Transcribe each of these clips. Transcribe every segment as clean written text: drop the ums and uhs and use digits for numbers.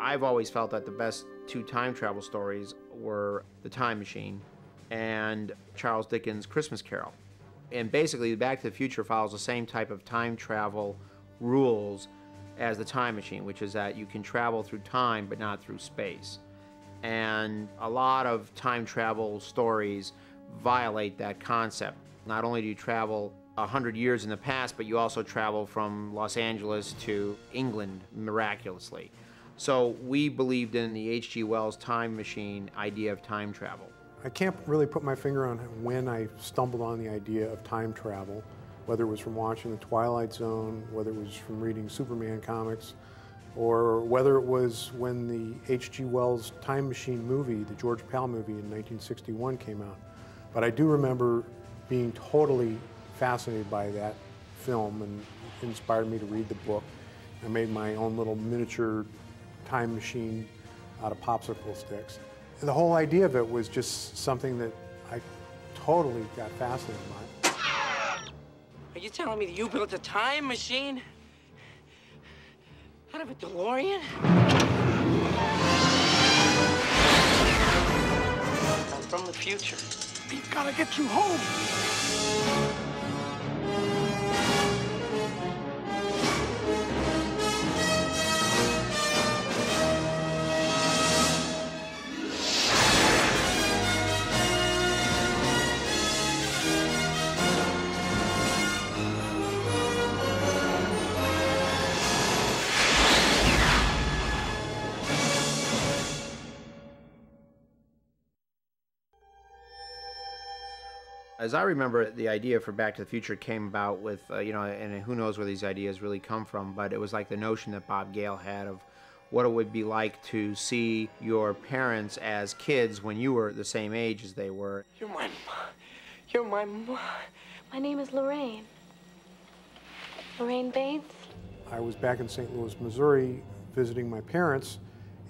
I've always felt that the best two time travel stories were The Time Machine and Charles Dickens' Christmas Carol. And basically, Back to the Future follows the same type of time travel rules as The Time Machine, which is that you can travel through time but not through space. And a lot of time travel stories violate that concept. Not only do you travel 100 years in the past, but you also travel from Los Angeles to England miraculously. So we believed in the H.G. Wells Time Machine idea of time travel. I can't really put my finger on when I stumbled on the idea of time travel, whether it was from watching The Twilight Zone, whether it was from reading Superman comics, or whether it was when the H.G. Wells Time Machine movie, the George Pal movie in 1961 came out. But I do remember being totally fascinated by that film and it inspired me to read the book. I made my own little miniature time machine out of popsicle sticks. And the whole idea of it was just something that I totally got fascinated by. Are you telling me that you built a time machine out of a DeLorean? I'm from the future. We've got to get you home. As I remember, the idea for Back to the Future came about with, and who knows where these ideas really come from, but it was like the notion that Bob Gale had of what it would be like to see your parents as kids when you were the same age as they were. You're my mom. My name is Lorraine. Lorraine Bates. I was back in St. Louis, Missouri, visiting my parents,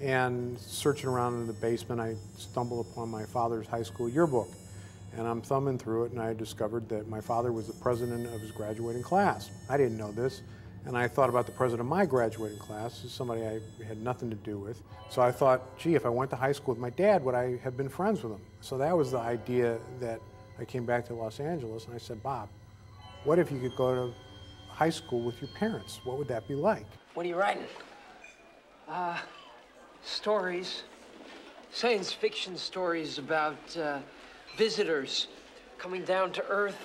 and searching around in the basement, I stumbled upon my father's high school yearbook. And I'm thumbing through it, and I discovered that my father was the president of his graduating class. I didn't know this, and I thought about the president of my graduating class as somebody I had nothing to do with. So I thought, gee, if I went to high school with my dad, would I have been friends with him? So that was the idea that I came back to Los Angeles, and I said, Bob, what if you could go to high school with your parents? What would that be like? What are you writing? Stories. Science fiction stories about, visitors coming down to Earth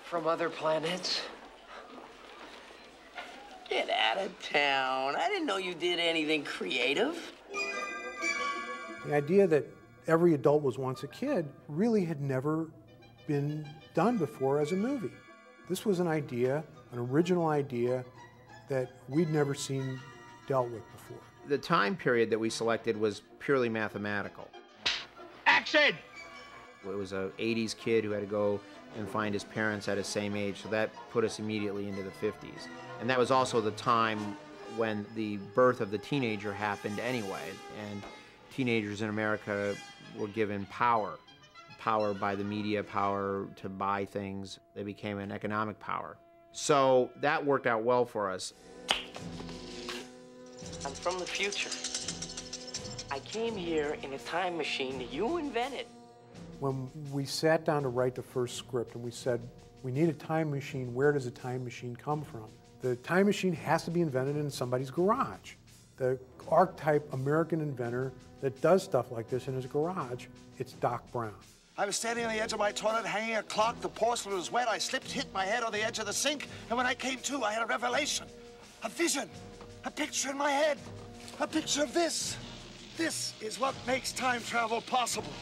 from other planets. Get out of town. I didn't know you did anything creative. The idea that every adult was once a kid really had never been done before as a movie. This was an idea, an original idea that we'd never seen dealt with before. The time period that we selected was purely mathematical. Action! It was an 80s kid who had to go and find his parents at his same age, so that put us immediately into the 50s. And that was also the time when the birth of the teenager happened anyway, and teenagers in America were given power by the media, power to buy things. They became an economic power. So that worked out well for us. I'm from the future. I came here in a time machine that you invented. When we sat down to write the first script and we said, we need a time machine, where does a time machine come from? The time machine has to be invented in somebody's garage. The archetype American inventor that does stuff like this in his garage, it's Doc Brown. I was standing on the edge of my toilet, hanging a clock. The porcelain was wet. I slipped, hit my head on the edge of the sink, and when I came to, I had a revelation, a vision, a picture in my head, a picture of this. This is what makes time travel possible.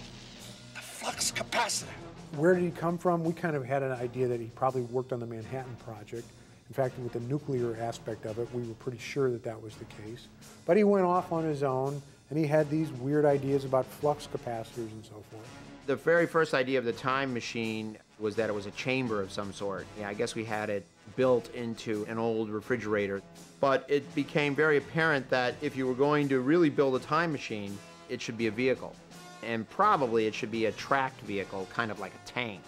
Flux capacitor. Where did he come from? We kind of had an idea that he probably worked on the Manhattan Project. In fact, with the nuclear aspect of it, we were pretty sure that that was the case. But he went off on his own, and he had these weird ideas about flux capacitors and so forth. The very first idea of the time machine was that it was a chamber of some sort. Yeah, I guess we had it built into an old refrigerator. But it became very apparent that if you were going to really build a time machine, it should be a vehicle. And probably it should be a tracked vehicle, kind of like a tank.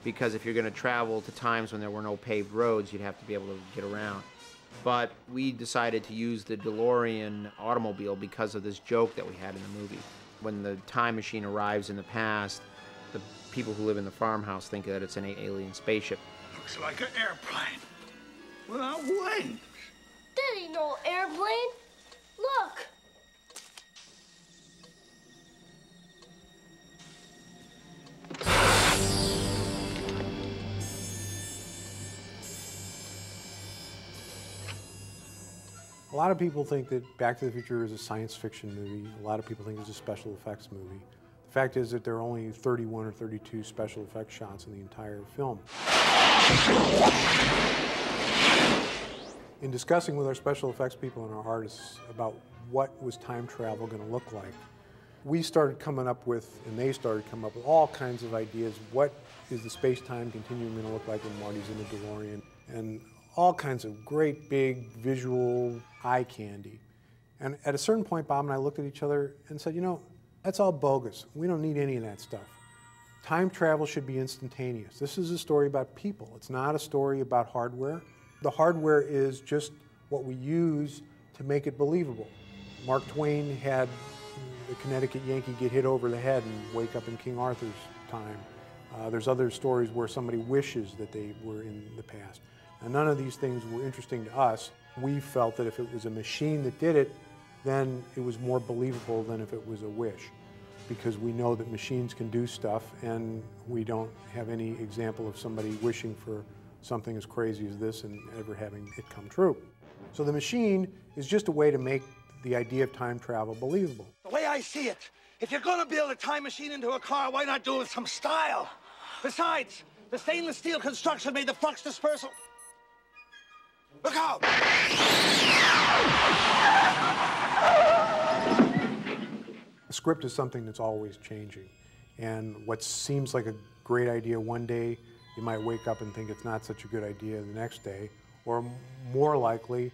Because if you're going to travel to times when there were no paved roads, you'd have to be able to get around. But we decided to use the DeLorean automobile because of this joke that we had in the movie. When the time machine arrives in the past, the people who live in the farmhouse think that it's an alien spaceship. Looks like an airplane without wings. That ain't no airplane. Look. A lot of people think that Back to the Future is a science fiction movie. A lot of people think it's a special effects movie. The fact is that there are only 31 or 32 special effects shots in the entire film. In discussing with our special effects people and our artists about what was time travel going to look like, we started coming up with, and they started coming up with all kinds of ideas. What is the space-time continuum going to look like when Marty's in the DeLorean? And all kinds of great big visual eye candy. And at a certain point, Bob and I looked at each other and said, you know, that's all bogus. We don't need any of that stuff. Time travel should be instantaneous. This is a story about people. It's not a story about hardware. The hardware is just what we use to make it believable. Mark Twain had the Connecticut Yankee get hit over the head and wake up in King Arthur's time. There's other stories where somebody wishes that they were in the past. And none of these things were interesting to us. We felt that if it was a machine that did it, then it was more believable than if it was a wish, because we know that machines can do stuff, and we don't have any example of somebody wishing for something as crazy as this and ever having it come true. So the machine is just a way to make the idea of time travel believable. The way I see it, if you're gonna build a time machine into a car, why not do it with some style? Besides, the stainless steel construction made the flux dispersal. Look out! The script is something that's always changing. And what seems like a great idea one day, you might wake up and think it's not such a good idea the next day. Or more likely,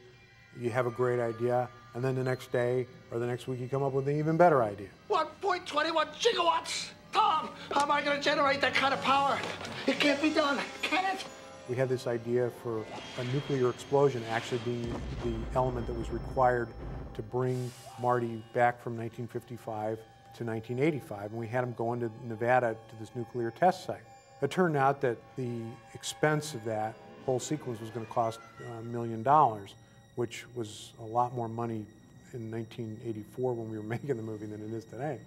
you have a great idea, and then the next day or the next week you come up with an even better idea. 1.21 gigawatts! Tom, how am I going to generate that kind of power? It can't be done, can it? We had this idea for a nuclear explosion actually being the element that was required to bring Marty back from 1955 to 1985, and we had him go into Nevada to this nuclear test site. It turned out that the expense of that whole sequence was going to cost $1 million, which was a lot more money in 1984 when we were making the movie than it is today.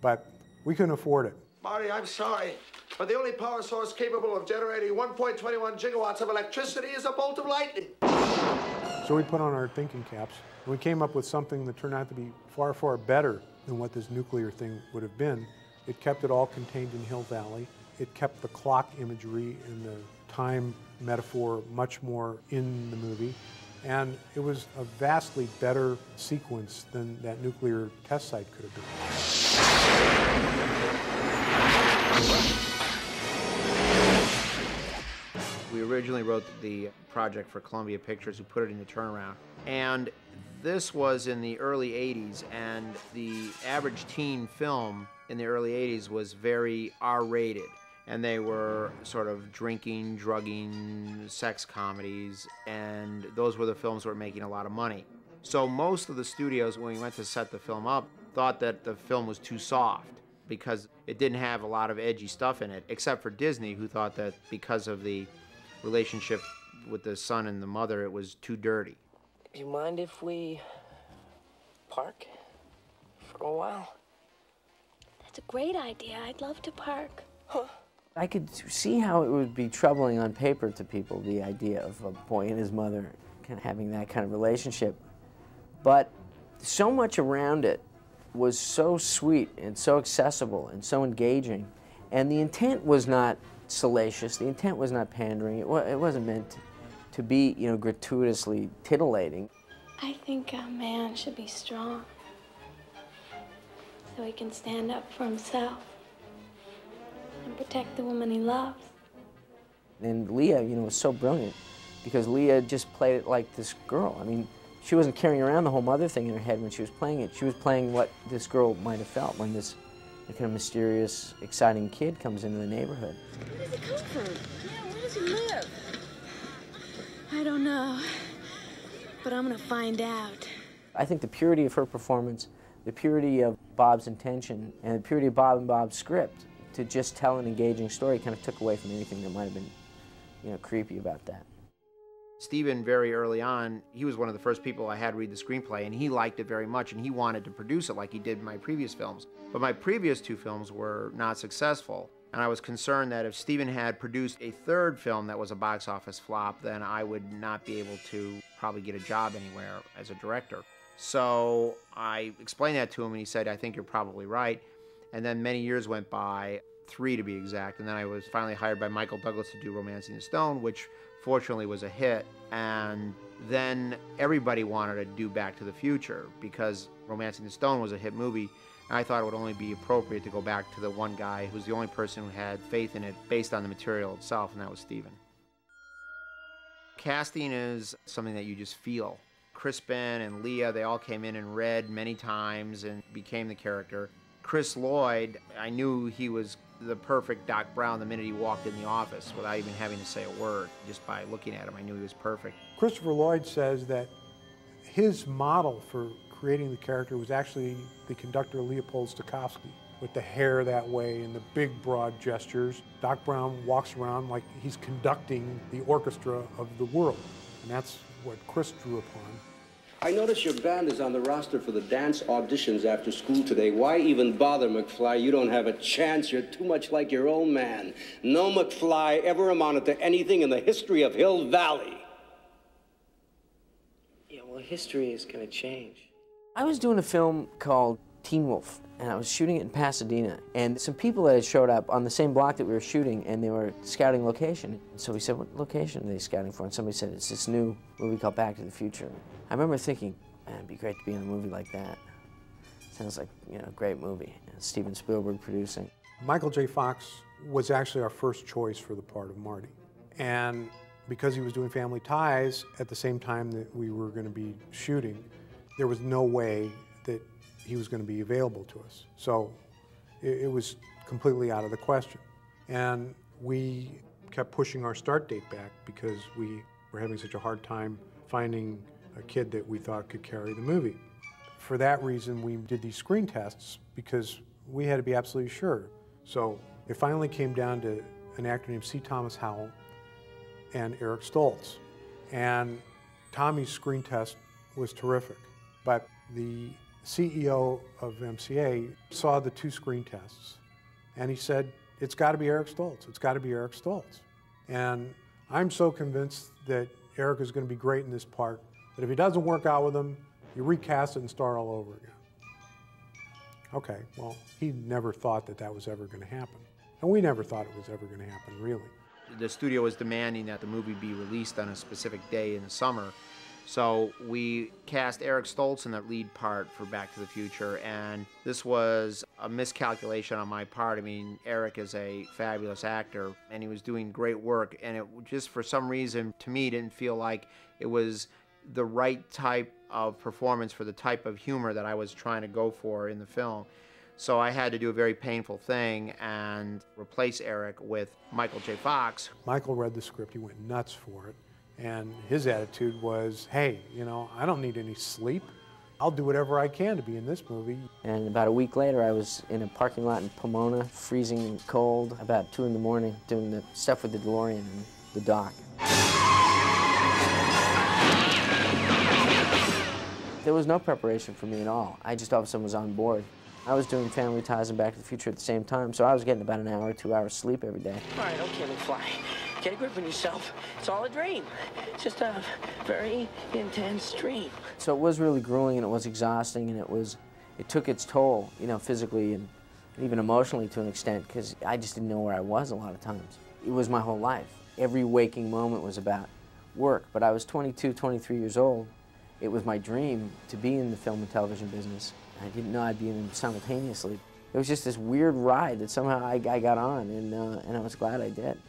But we couldn't afford it. Marty, I'm sorry, but the only power source capable of generating 1.21 gigawatts of electricity is a bolt of lightning. So we put on our thinking caps, and we came up with something that turned out to be far, far better than what this nuclear thing would have been. It kept it all contained in Hill Valley. It kept the clock imagery and the time metaphor much more in the movie. And it was a vastly better sequence than that nuclear test site could have been. We originally wrote the project for Columbia Pictures, who put it into Turnaround. And this was in the early 80s, and the average teen film in the early 80s was very R-rated. And they were sort of drinking, drugging, sex comedies, and those were the films that were making a lot of money. So most of the studios, when we went to set the film up, thought that the film was too soft because it didn't have a lot of edgy stuff in it, except for Disney, who thought that because of the relationship with the son and the mother, it was too dirty. Do you mind if we park for a while? That's a great idea. I'd love to park. Huh? I could see how it would be troubling on paper to people, the idea of a boy and his mother kind of having that kind of relationship. But so much around it was so sweet and so accessible and so engaging. And the intent was not salacious. The intent was not pandering. It wasn't meant to be, you know, gratuitously titillating. I think a man should be strong so he can stand up for himself and protect the woman he loves. And Leah, you know, was so brilliant because Leah just played it like this girl. I mean, she wasn't carrying around the whole mother thing in her head when she was playing it. She was playing what this girl might have felt when this kind of mysterious, exciting kid comes into the neighborhood. Where does he come from? Yeah, where does he live? I don't know. but I'm gonna find out. I think the purity of her performance, the purity of Bob's intention, and the purity of Bob and Bob's script to just tell an engaging story kind of took away from anything that might have been, creepy about that. Steven, very early on, he was one of the first people I had read the screenplay, and he liked it very much, and he wanted to produce it like he did in my previous films. But my previous 2 films were not successful, and I was concerned that if Steven had produced a 3rd film that was a box office flop, then I would not be able to probably get a job anywhere as a director. So I explained that to him, and he said, I think you're probably right. And then many years went by, 3 to be exact, and then I was finally hired by Michael Douglas to do Romancing the Stone, which fortunately was a hit. And then everybody wanted to do Back to the Future because Romancing the Stone was a hit movie. And I thought it would only be appropriate to go back to the one guy who's the only person who had faith in it based on the material itself, and that was Steven. Casting is something that you just feel. Crispin and Leah, they all came in and read many times and became the character. Chris Lloyd, I knew he was the perfect Doc Brown the minute he walked in the office without even having to say a word. Just by looking at him, I knew he was perfect. Christopher Lloyd says that his model for creating the character was actually the conductor Leopold Stokowski, with the hair that way and the big broad gestures. Doc Brown walks around like he's conducting the orchestra of the world, and that's what Chris drew upon. I notice your band is on the roster for the dance auditions after school today. Why even bother, McFly? You don't have a chance. You're too much like your old man. No McFly ever amounted to anything in the history of Hill Valley. Yeah, well, history is gonna change. I was doing a film called Teen Wolf, and I was shooting it in Pasadena. And some people that had showed up on the same block that we were shooting, and they were scouting location. So we said, what location are they scouting for? And somebody said, it's this new movie called Back to the Future. I remember thinking, man, it'd be great to be in a movie like that. Sounds like, a great movie. And Steven Spielberg producing. Michael J. Fox was actually our first choice for the part of Marty. And because he was doing Family Ties at the same time that we were going to be shooting, there was no way that he was going to be available to us. So it was completely out of the question. And we kept pushing our start date back because we were having such a hard time finding a kid that we thought could carry the movie. For that reason, we did these screen tests because we had to be absolutely sure. So it finally came down to an actor named C. Thomas Howell and Eric Stoltz. And Tommy's screen test was terrific, but the CEO of MCA saw the 2 screen tests, and he said, it's got to be Eric Stoltz. It's got to be Eric Stoltz. And I'm so convinced that Eric is going to be great in this part that if it doesn't work out with him, you recast it and start all over again. Okay, well, he never thought that that was ever going to happen. And we never thought it was ever going to happen, really. The studio was demanding that the movie be released on a specific day in the summer. So we cast Eric Stoltz in the lead part for Back to the Future, and this was a miscalculation on my part. I mean, Eric is a fabulous actor, and he was doing great work, and it just, for some reason, to me, didn't feel like it was the right type of performance for the type of humor that I was trying to go for in the film. So I had to do a very painful thing and replace Eric with Michael J. Fox. Michael read the script, he went nuts for it. And his attitude was, hey, I don't need any sleep. I'll do whatever I can to be in this movie. And about a week later, I was in a parking lot in Pomona, freezing cold, about 2 in the morning, doing the stuff with the DeLorean and the dock. There was no preparation for me at all. I just all of a sudden was on board. I was doing Family Ties and Back to the Future at the same time, so I was getting about an hour, 2 hours sleep every day. All right, okay, McFly. Get a grip on yourself. It's all a dream. It's just a very intense dream. So it was really grueling, and it was exhausting, and it took its toll, physically and even emotionally to an extent, because I just didn't know where I was a lot of times. It was my whole life. Every waking moment was about work, but I was 22, 23 years old. It was my dream to be in the film and television business. I didn't know I'd be in them simultaneously. It was just this weird ride that somehow I got on, and I was glad I did.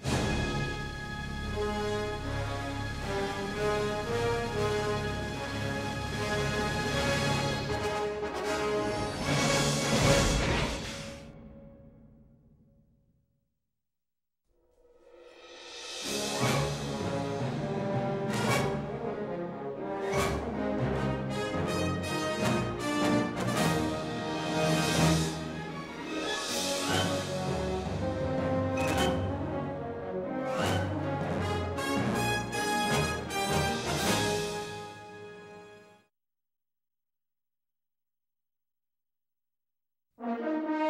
Bye.